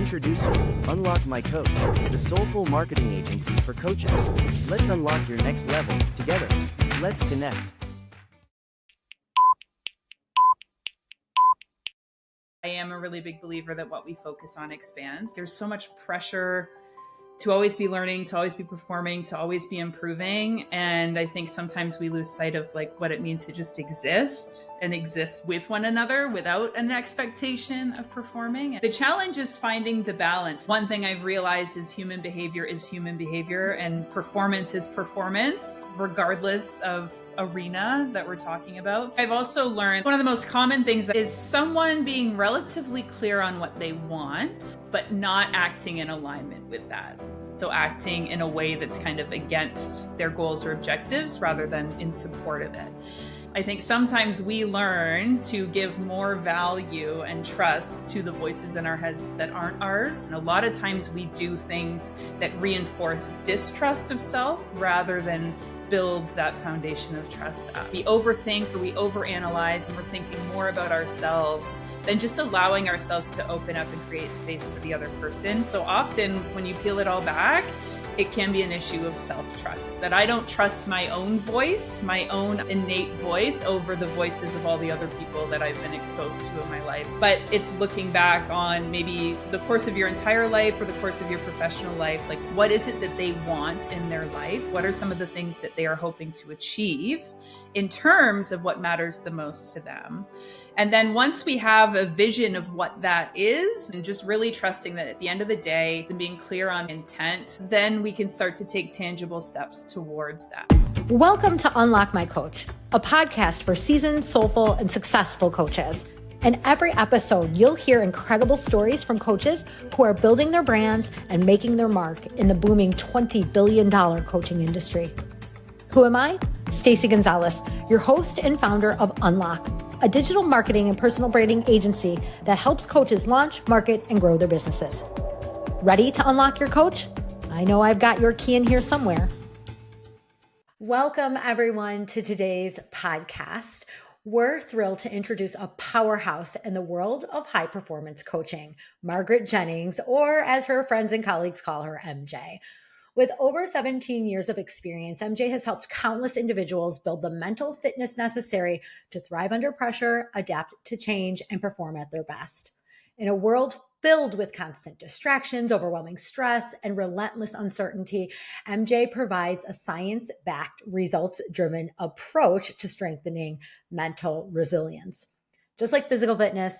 Introducing Unlock My Coach, the soulful marketing agency for coaches. Let's unlock your next level together. Let's connect. I am a really big believer that what we focus on expands. There's so much pressure to always be learning, to always be performing, to always be improving. And I think sometimes we lose sight of what it means to just exist and exist with one another without an expectation of performing. The challenge is finding the balance. One thing I've realized is human behavior and performance is performance, regardless of arena that we're talking about. I've also learned one of the most common things is someone being relatively clear on what they want, but not acting in alignment with that. So acting in a way that's kind of against their goals or objectives rather than in support of it. I think sometimes we learn to give more value and trust to the voices in our head that aren't ours. And a lot of times we do things that reinforce distrust of self rather than build that foundation of trust up. We overthink or we overanalyze, and we're thinking more about ourselves than just allowing ourselves to open up and create space for the other person. So often when you peel it all back, it can be an issue of self-trust, that I don't trust my own voice, my own innate voice over the voices of all the other people that I've been exposed to in my life. But it's looking back on maybe the course of your entire life or the course of your professional life, what is it that they want in their life? What are some of the things that they are hoping to achieve in terms of what matters the most to them? And then once we have a vision of what that is, and just really trusting that at the end of the day, and being clear on intent, then we can start to take tangible steps towards that. Welcome to Unlock My Coach, a podcast for seasoned, soulful, and successful coaches. In every episode, you'll hear incredible stories from coaches who are building their brands and making their mark in the booming $20 billion coaching industry. Who am I? Stacey Gonzalez, your host and founder of Unlock, a digital marketing and personal branding agency that helps coaches launch, market, and grow their businesses. Ready to unlock your coach? I know I've got your key in here somewhere. Welcome, everyone, to today's podcast. We're thrilled to introduce a powerhouse in the world of high-performance coaching, Margaret Jennings, or as her friends and colleagues call her, MJ. With over 17 years of experience, MJ has helped countless individuals build the mental fitness necessary to thrive under pressure, adapt to change, and perform at their best. In a world filled with constant distractions, overwhelming stress, and relentless uncertainty, MJ provides a science-backed, results-driven approach to strengthening mental resilience. Just like physical fitness,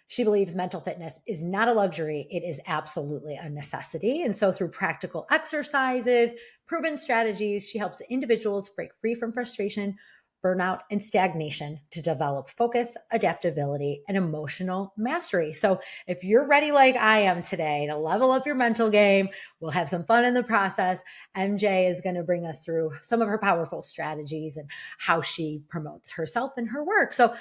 she believes mental fitness is not a luxury, it is absolutely a necessity. And so through practical exercises, proven strategies, she helps individuals break free from frustration, burnout, and stagnation to develop focus, adaptability, and emotional mastery. So if you're ready like I am today to level up your mental game, we'll have some fun in the process. MJ is going to bring us through some of her powerful strategies and how she promotes herself and her work. So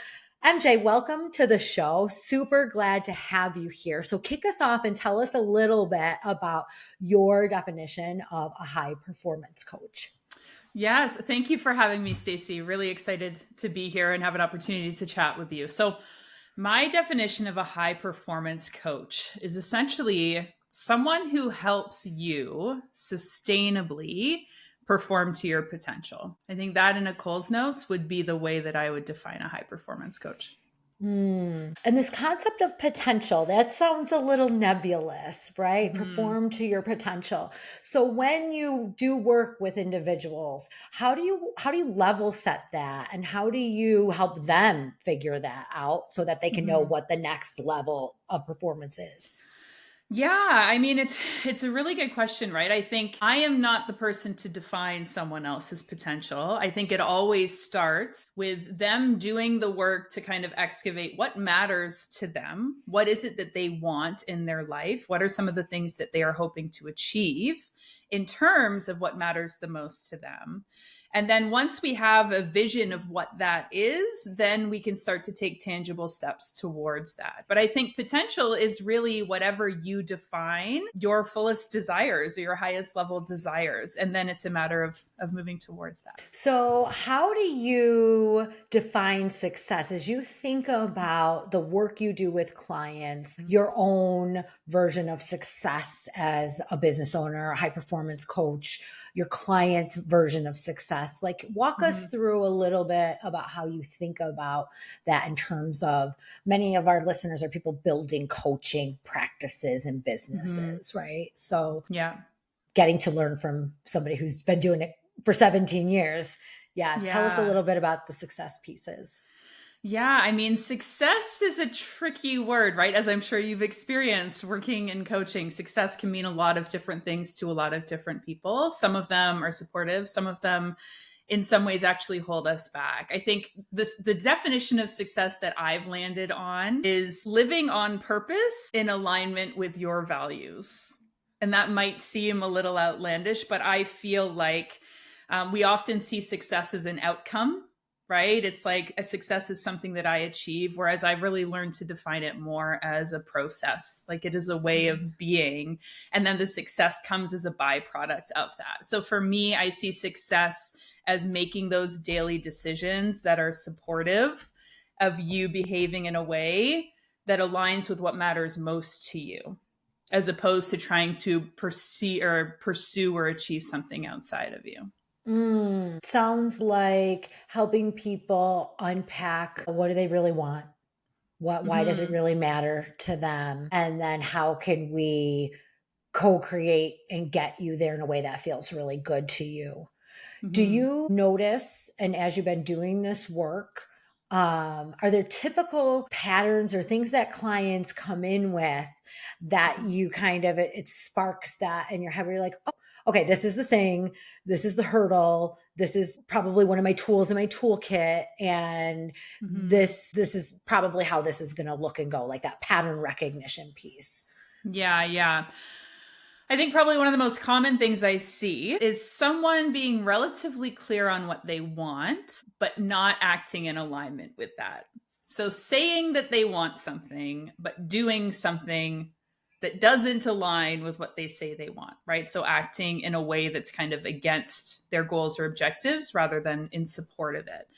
MJ, welcome to the show. Super glad to have you here. So kick us off and tell us a little bit about your definition of a high performance coach. Yes, thank you for having me, Stacey. Really excited to be here and have an opportunity to chat with you. So my definition of a high performance coach is essentially someone who helps you sustainably perform to your potential. I think that in a Cole's Notes would be the way that I would define a high performance coach. And this concept of potential, that sounds a little nebulous, right? Perform to your potential. So when you do work with individuals, how do you level set that? And how do you help them figure that out so that they can know what the next level of performance is? Yeah, I mean, it's a really good question, right? I think I am not the person to define someone else's potential. I think it always starts with them doing the work to kind of excavate what matters to them. What is it that they want in their life? What are some of the things that they are hoping to achieve in terms of what matters the most to them? And then once we have a vision of what that is, then we can start to take tangible steps towards that. But I think potential is really whatever you define your fullest desires or your highest level desires. And then it's a matter of moving towards that. So, how do you define success as you think about the work you do with clients, your own version of success as a business owner, a high performance coach, your client's version of success? Like, walk us through a little bit about how you think about that in terms of many of our listeners are people building coaching practices and businesses, right? So, Yeah. getting to learn from somebody who's been doing it for 17 years. Yeah. Tell us a little bit about the success pieces. Yeah, I mean, success is a tricky word, right? As I'm sure you've experienced working in coaching, success can mean a lot of different things to a lot of different people. Some of them are supportive, some of them in some ways actually hold us back. I think the definition of success that I've landed on is living on purpose in alignment with your values. And that might seem a little outlandish, but I feel like we often see success as an outcome, right? It's like a success is something that I achieve, whereas I've really learned to define it more as a process. Like it is a way of being. And then the success comes as a byproduct of that. So for me, I see success as making those daily decisions that are supportive of you behaving in a way that aligns with what matters most to you, as opposed to trying to pursue or achieve something outside of you. Sounds like helping people unpack what do they really want? Why does it really matter to them? And then how can we co-create and get you there in a way that feels really good to you? Do you notice, and as you've been doing this work, are there typical patterns or things that clients come in with that you kind of, it sparks that in your head where you're like, oh, okay, this is the thing. This is the hurdle. This is probably one of my tools in my toolkit. And this is probably how this is going to look and go, like that pattern recognition piece. Yeah. I think probably one of the most common things I see is someone being relatively clear on what they want, but not acting in alignment with that. So saying that they want something, but doing something that doesn't align with what they say they want, right? So acting in a way that's kind of against their goals or objectives rather than in support of it.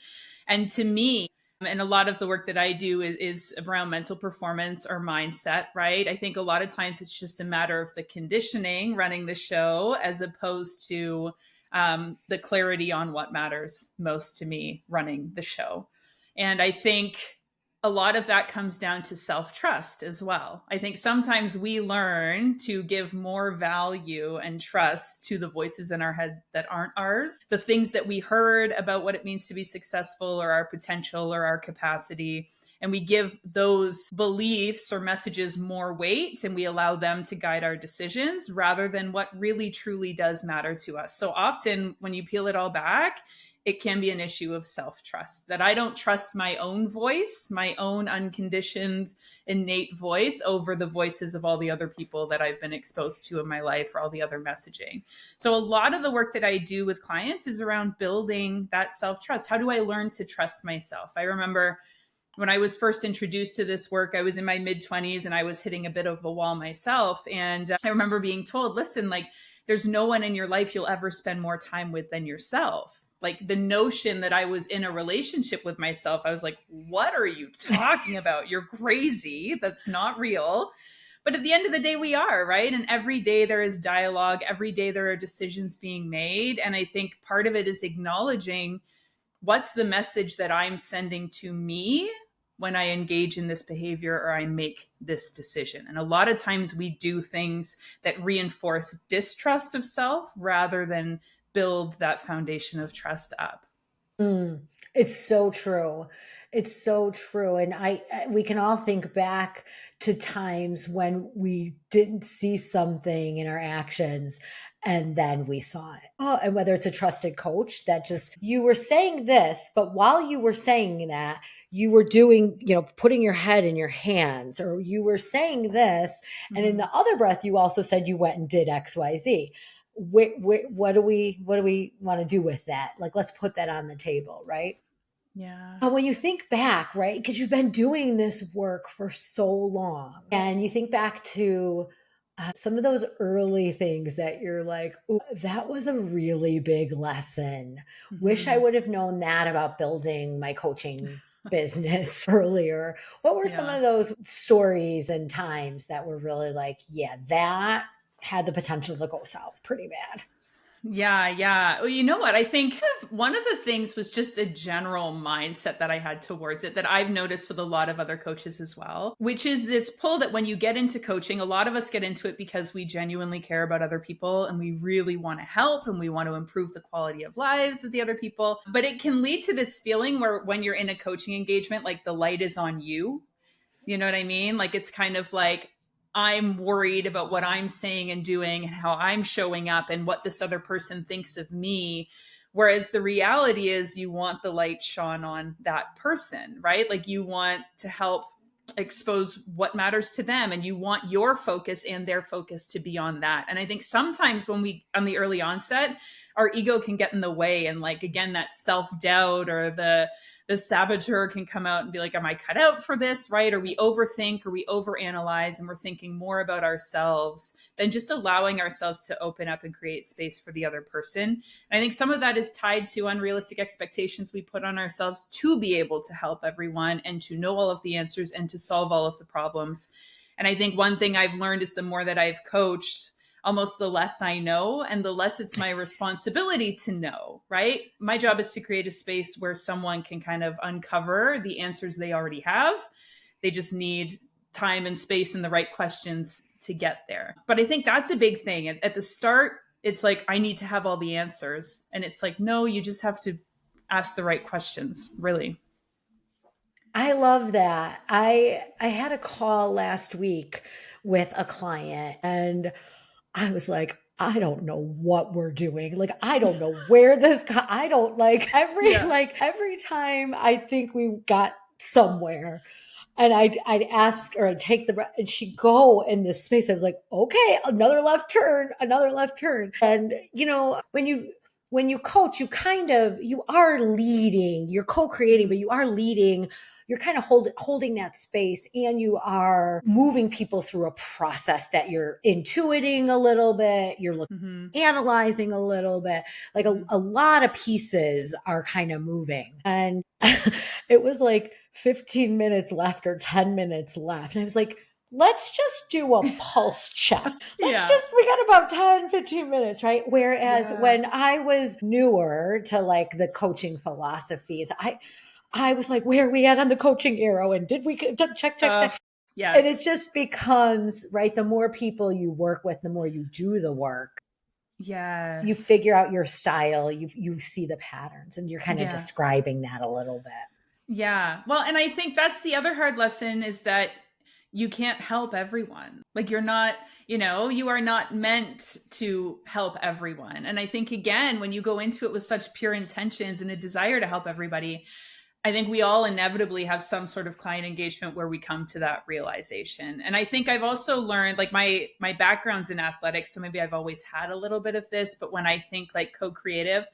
And to me, and a lot of the work that I do is around mental performance or mindset, right? I think a lot of times it's just a matter of the conditioning running the show as opposed to the clarity on what matters most to me running the show. And I think a lot of that comes down to self-trust as well. I think sometimes we learn to give more value and trust to the voices in our head that aren't ours, the things that we heard about what it means to be successful or our potential or our capacity. And we give those beliefs or messages more weight and we allow them to guide our decisions rather than what really truly does matter to us. So often when you peel it all back, it can be an issue of self-trust, that I don't trust my own voice, my own unconditioned, innate voice over the voices of all the other people that I've been exposed to in my life or all the other messaging. So a lot of the work that I do with clients is around building that self-trust. How do I learn to trust myself? I remember when I was first introduced to this work, I was in my mid-20s and I was hitting a bit of a wall myself. And I remember being told, listen, like there's no one in your life you'll ever spend more time with than yourself. Like the notion that I was in a relationship with myself, I was like, what are you talking about? You're crazy. That's not real. But at the end of the day, we are, right? And every day there is dialogue. Every day there are decisions being made. And I think part of it is acknowledging what's the message that I'm sending to me when I engage in this behavior or I make this decision. And a lot of times we do things that reinforce distrust of self rather than build that foundation of trust up. It's so true. It's so true. And we can all think back to times when we didn't see something in our actions and then we saw it. Oh, and whether it's a trusted coach that just, you were saying this, but while you were saying that, you were doing, putting your head in your hands, or you were saying this. And in the other breath, you also said you went and did X, Y, Z. what do we want to do with that? Like, let's put that on the table, right? Yeah. But when you think back, right, because you've been doing this work for so long, and you think back to some of those early things that you're like, "Ooh, that was a really big lesson. Wish I Mhm. would have known that about building my coaching business earlier." What were some Yeah. of those stories and times that were really like, yeah, that had the potential to go south pretty bad? Yeah, yeah. Well, you know what? I think one of the things was just a general mindset that I had towards it that I've noticed with a lot of other coaches as well, which is this pull that when you get into coaching, a lot of us get into it because we genuinely care about other people and we really want to help and we want to improve the quality of lives of the other people. But it can lead to this feeling where when you're in a coaching engagement, like the light is on you. You know what I mean? Like it's kind of like I'm worried about what I'm saying and doing and how I'm showing up and what this other person thinks of me. Whereas the reality is you want the light shone on that person, right? Like you want to help expose what matters to them and you want your focus and their focus to be on that. And I think sometimes when we on the early onset, our ego can get in the way and like again that self-doubt or the saboteur can come out and be like, am I cut out for this? Right? Or we overthink or we overanalyze and we're thinking more about ourselves than just allowing ourselves to open up and create space for the other person. And I think some of that is tied to unrealistic expectations we put on ourselves to be able to help everyone and to know all of the answers and to solve all of the problems. And I think one thing I've learned is the more that I've coached, almost the less I know and the less it's my responsibility to know, right? My job is to create a space where someone can kind of uncover the answers they already have. They just need time and space and the right questions to get there. But I think that's a big thing. At the start, it's like, I need to have all the answers. And it's like, no, you just have to ask the right questions, really. I love that. I had a call last week with a client and I was like, I don't know what we're doing. Like, I don't know where I don't Yeah. like every time I think we got somewhere and I'd ask or I'd take and she'd go in this space. I was like, okay, another left turn, another left turn. And when you coach, you are leading, you're co-creating, but you are leading, you're kind of holding that space and you are moving people through a process that you're intuiting a little bit, you're looking, Mm-hmm. analyzing a little bit, like a lot of pieces are kind of moving. And it was like 15 minutes left or 10 minutes left. And I was like, let's just do a pulse check. Yeah. We got about 10, 15 minutes, right? Whereas Yeah. when I was newer to like the coaching philosophies, I was like, where are we at on the coaching arrow? And did we check? And it Yes. just becomes, right? The more people you work with, the more you do the work, you Yes. figure out your style, you see the patterns and you're kind of Yeah. describing that a little bit. Yeah. Well, and I think that's the other hard lesson is that you can't help everyone. Like you're not, you are not meant to help everyone. And I think again, when you go into it with such pure intentions and a desire to help everybody, I think we all inevitably have some sort of client engagement where we come to that realization. And I think I've also learned like my background's in athletics, so maybe I've always had a little bit of this, but when I think like co-creative,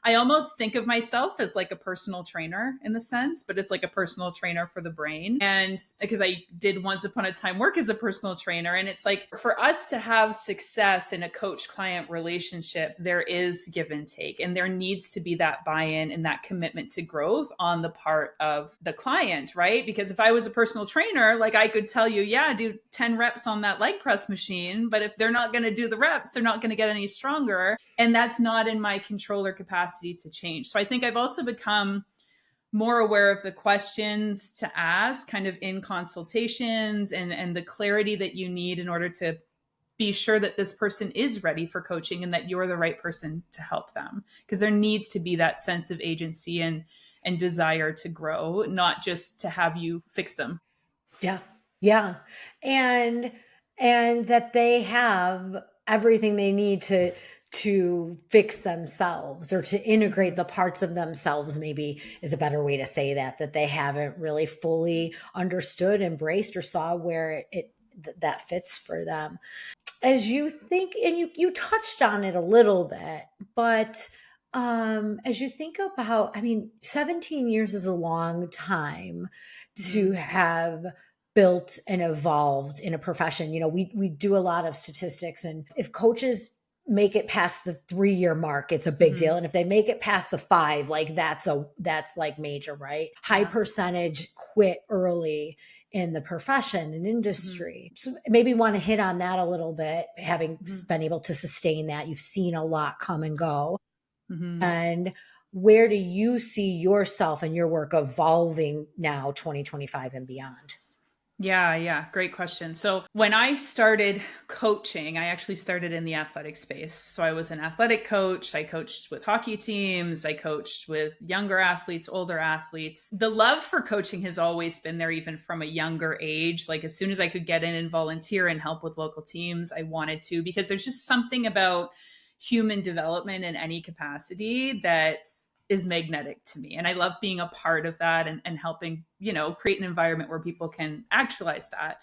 I almost think of myself as like a personal trainer in the sense, but it's like a personal trainer for the brain. And because I did once upon a time work as a personal trainer, and it's like for us to have success in a coach client relationship, there is give and take, and there needs to be that buy-in and that commitment to growth on the part of the client, right? Because if I was a personal trainer, like I could tell you, yeah, do 10 reps on that leg press machine, but if they're not going to do the reps, they're not going to get any stronger. And that's not in my control or capacity to change. So I think I've also become more aware of the questions to ask kind of in consultations and the clarity that you need in order to be sure that this person is ready for coaching and that you're the right person to help them. Because there needs to be that sense of agency and desire to grow, not just to have you fix them. Yeah. Yeah. And that they have everything they need to fix themselves or to integrate the parts of themselves, maybe is a better way to say that they haven't really fully understood, embraced, or saw where that fits for them. as you think, and you touched on it a little bit, but as you think about, I mean, 17 years is a long time to have built and evolved in a profession. We do a lot of statistics, and if coaches make it past the 3-year mark, it's a big deal. And if they make it past the 5, like that's like major, right? High percentage quit early in the profession and industry. So maybe want to hit on that a little bit, having been able to sustain that. You've seen a lot come and go. And where do you see yourself and your work evolving now, 2025 and beyond? Yeah. Great question. So when I started coaching, I actually started in the athletic space. So I was an athletic coach. I coached with hockey teams. I coached with younger athletes, older athletes. The love for coaching has always been there, even from a younger age. Like as soon as I could get in and volunteer and help with local teams, I wanted to, because there's just something about human development in any capacity that is magnetic to me. And I love being a part of that and helping, create an environment where people can actualize that.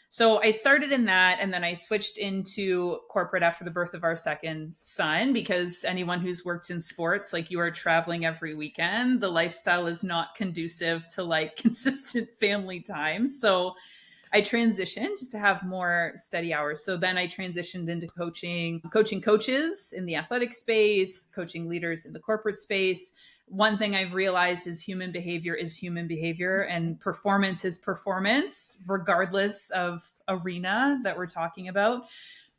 So I started in that, and then I switched into corporate after the birth of our second son, because anyone who's worked in sports, like you are traveling every weekend, the lifestyle is not conducive to like consistent family time. So I transitioned just to have more steady hours. So then I transitioned into coaching coaches in the athletic space, coaching leaders in the corporate space. One thing I've realized is human behavior is human behavior, and performance is performance, regardless of arena that we're talking about.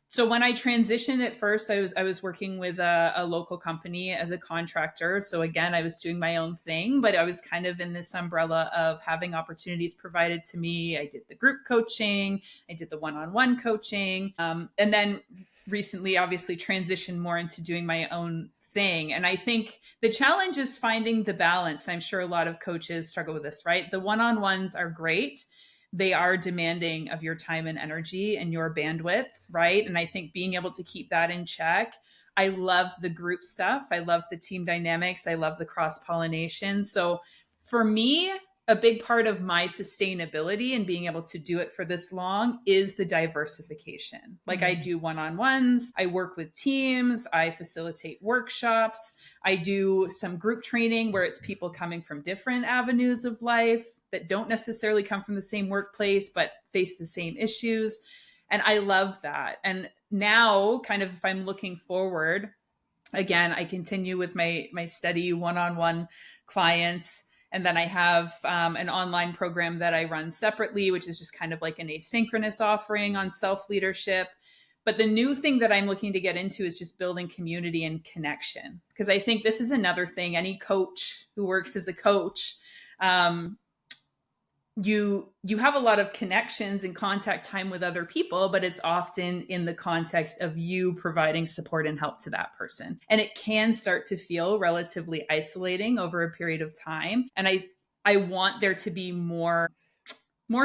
So when I transitioned at first, I was working with a local company as a contractor. So again, I was doing my own thing, but I was kind of in this umbrella of having opportunities provided to me. I did the group coaching, I did the one-on-one coaching, and then recently obviously transitioned more into doing my own thing. And I think the challenge is finding the balance. I'm sure a lot of coaches struggle with this, right? The one-on-ones are great. They are demanding of your time and energy and your bandwidth, right? And I think being able to keep that in check. I love the group stuff. I love the team dynamics. I love the cross-pollination. So for me, a big part of my sustainability and being able to do it for this long is the diversification. Like I do one-on-ones, I work with teams, I facilitate workshops, I do some group training where it's people coming from different avenues of life that don't necessarily come from the same workplace, but face the same issues. And I love that. And now kind of if I'm looking forward, again, I continue with my steady one-on-one clients. And then I have an online program that I run separately, which is just kind of like an asynchronous offering on self-leadership. But the new thing that I'm looking to get into is just building community and connection. Because I think this is another thing, any coach who works as a coach, you have a lot of connections and contact time with other people, but it's often in the context of you providing support and help to that person. And it can start to feel relatively isolating over a period of time. And I want there to be more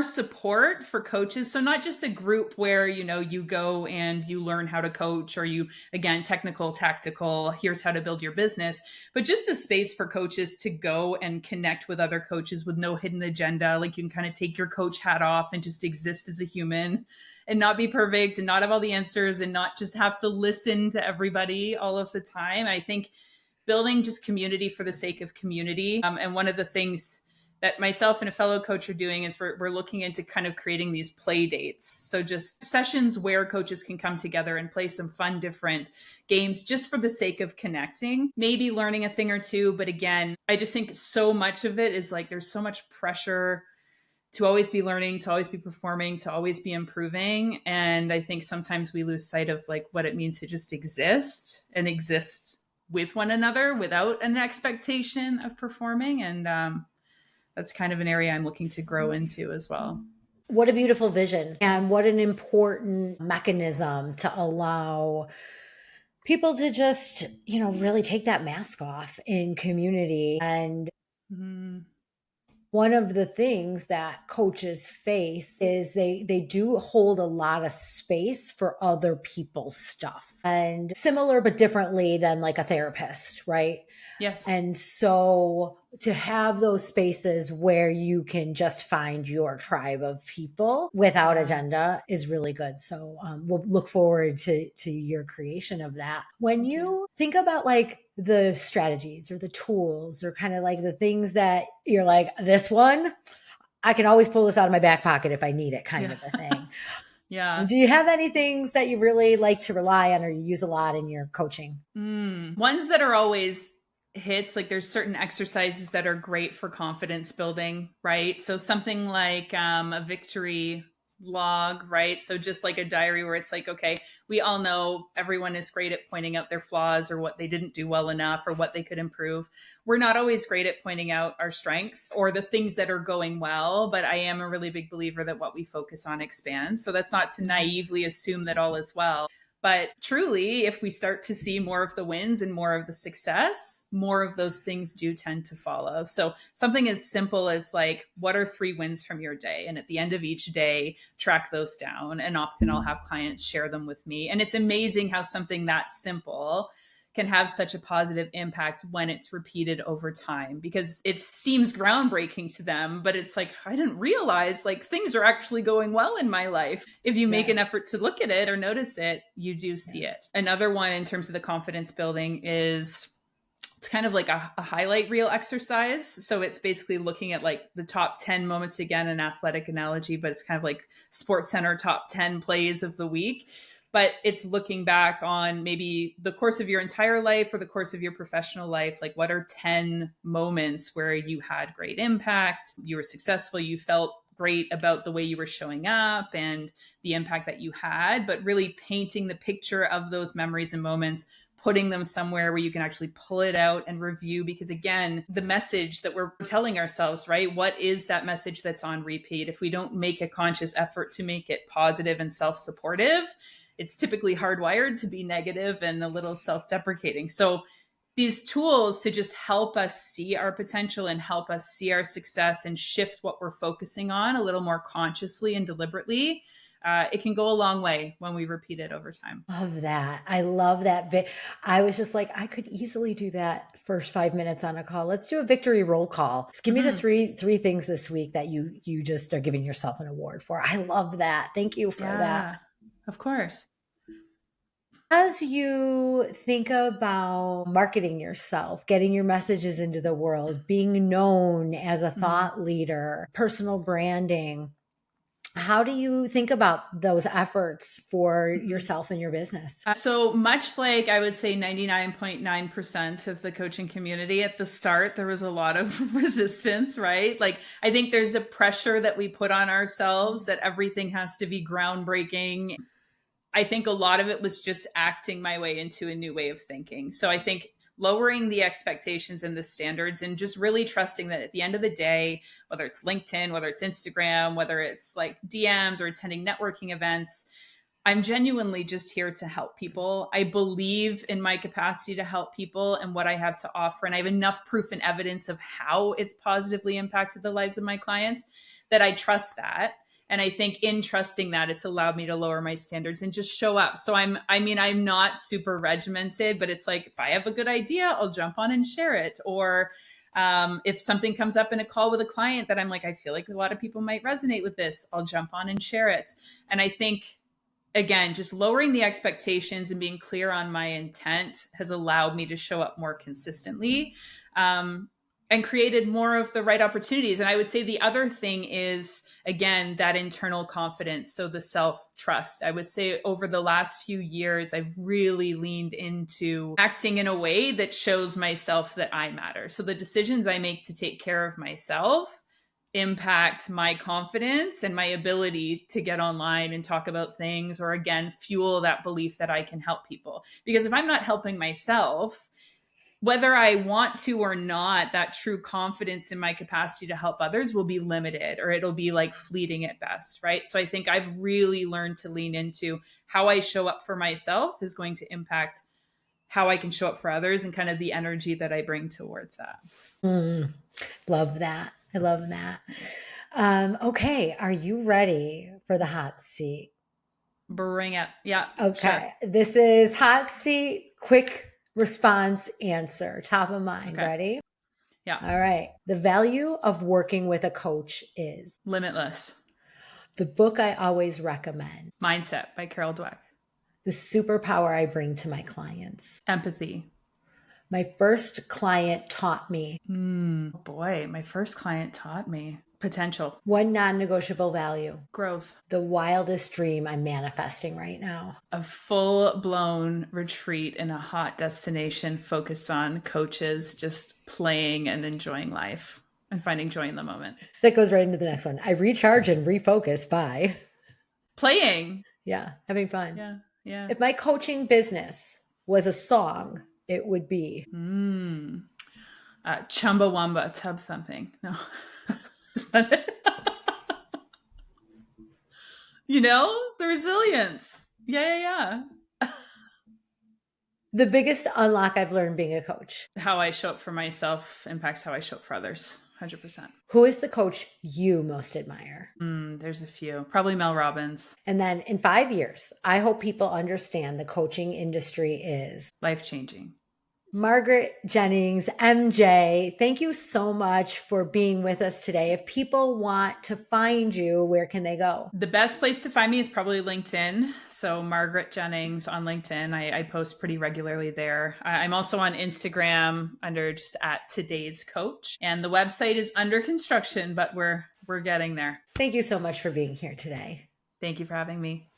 support for coaches. So not just a group where, you go and you learn how to coach, or you, again, technical, tactical, here's how to build your business, but just a space for coaches to go and connect with other coaches with no hidden agenda. Like you can kind of take your coach hat off and just exist as a human and not be perfect and not have all the answers and not just have to listen to everybody all of the time. I think building just community for the sake of community. And one of the things that myself and a fellow coach are doing is we're looking into kind of creating these play dates. So just sessions where coaches can come together and play some fun, different games just for the sake of connecting, maybe learning a thing or two. But again, I just think so much of it is like, there's so much pressure to always be learning, to always be performing, to always be improving. And I think sometimes we lose sight of like what it means to just exist and exist with one another without an expectation of performing. And, that's kind of an area I'm looking to grow into as well. What a beautiful vision, and what an important mechanism to allow people to just, really take that mask off in community. And one of the things that coaches face is they do hold a lot of space for other people's stuff, and similar but differently than like a therapist, right? Yes. And so to have those spaces where you can just find your tribe of people without agenda is really good. So we'll look forward to your creation of that. When Thank you think about like the strategies or the tools or kind of like the things that you're like, this one, I can always pull this out of my back pocket if I need it, kind Yeah. of a thing. Yeah. Do you have any things that you really like to rely on or you use a lot in your coaching? Ones that are always hits, like there's certain exercises that are great for confidence building, right? So something like a victory log, right? So just like a diary where it's like, okay, we all know everyone is great at pointing out their flaws or what they didn't do well enough or what they could improve. We're not always great at pointing out our strengths or the things that are going well, but I am a really big believer that what we focus on expands. So that's not to naively assume that all is well. But truly, if we start to see more of the wins and more of the success, more of those things do tend to follow. So something as simple as like, what are 3 wins from your day? And at the end of each day, track those down. And often I'll have clients share them with me. And it's amazing how something that simple can have such a positive impact when it's repeated over time, because it seems groundbreaking to them, but it's like, I didn't realize like things are actually going well in my life. If you make an effort to look at it or notice it, you do see it. Another one in terms of the confidence building is it's kind of like a highlight reel exercise. So it's basically looking at like the top 10 moments, again, an athletic analogy, but it's kind of like Sports Center top 10 plays of the week. But it's looking back on maybe the course of your entire life or the course of your professional life. Like, what are 10 moments where you had great impact, you were successful, you felt great about the way you were showing up and the impact that you had, but really painting the picture of those memories and moments, putting them somewhere where you can actually pull it out and review. Because again, the message that we're telling ourselves, right? What is that message that's on repeat? If we don't make a conscious effort to make it positive and self-supportive, it's typically hardwired to be negative and a little self-deprecating. So these tools to just help us see our potential and help us see our success and shift what we're focusing on a little more consciously and deliberately, it can go a long way when we repeat it over time. Love that. I love that. I was just like, I could easily do that first 5 minutes on a call. Let's do a victory roll call. Give me the three things this week that you just are giving yourself an award for. I love that. Thank you for that. Of course. As you think about marketing yourself, getting your messages into the world, being known as a thought leader, personal branding, how do you think about those efforts for yourself and your business? So much like I would say 99.9% of the coaching community at the start, there was a lot of resistance, right? Like, I think there's a pressure that we put on ourselves that everything has to be groundbreaking. I think a lot of it was just acting my way into a new way of thinking. So I think lowering the expectations and the standards and just really trusting that at the end of the day, whether it's LinkedIn, whether it's Instagram, whether it's like DMs or attending networking events, I'm genuinely just here to help people. I believe in my capacity to help people and what I have to offer. And I have enough proof and evidence of how it's positively impacted the lives of my clients that I trust that. And I think in trusting that, it's allowed me to lower my standards and just show up. So I'm not super regimented, but it's like, if I have a good idea, I'll jump on and share it. Or if something comes up in a call with a client that I'm like, I feel like a lot of people might resonate with this, I'll jump on and share it. And I think, again, just lowering the expectations and being clear on my intent has allowed me to show up more consistently and created more of the right opportunities. And I would say the other thing is, again, that internal confidence. So the self-trust. I would say over the last few years, I've really leaned into acting in a way that shows myself that I matter. So the decisions I make to take care of myself impact my confidence and my ability to get online and talk about things, or again, fuel that belief that I can help people. Because if I'm not helping myself, whether I want to or not, that true confidence in my capacity to help others will be limited, or it'll be like fleeting at best, right? So I think I've really learned to lean into how I show up for myself is going to impact how I can show up for others and kind of the energy that I bring towards that. Love that. I love that. Okay. Are you ready for the hot seat? Bring it. Yeah. Okay. Sure. This is hot seat, quick Response, answer, top of mind. Okay. Ready? Yeah. All right. The value of working with a coach is Limitless. the book I always recommend, Mindset by Carol Dweck. the superpower I bring to my clients. Empathy. My first client taught me Oh boy, my first client taught me potential. one non-negotiable value, Growth. the wildest dream I'm manifesting right now. A full-blown retreat in a hot destination focused on coaches just playing and enjoying life and finding joy in the moment. That goes right into the next one. I recharge and refocus by Playing. having fun. Yeah. Yeah. If my coaching business was a song, it would be Chumbawamba, tub thumping. No. Is that it? The resilience. Yeah. the biggest unlock I've learned being a coach. How I show up for myself impacts how I show up for others. 100%. Who is the coach you most admire? There's a few. Probably Mel Robbins. And then in 5 years, I hope people understand the coaching industry is Life-changing. Margaret Jennings, MJ, thank you so much for being with us today. If people want to find you, where can they go? The best place to find me is probably LinkedIn. So Margaret Jennings on LinkedIn. I post pretty regularly there. I'm also on Instagram under just @today'scoach. And the website is under construction, but we're getting there. Thank you so much for being here today. Thank you for having me.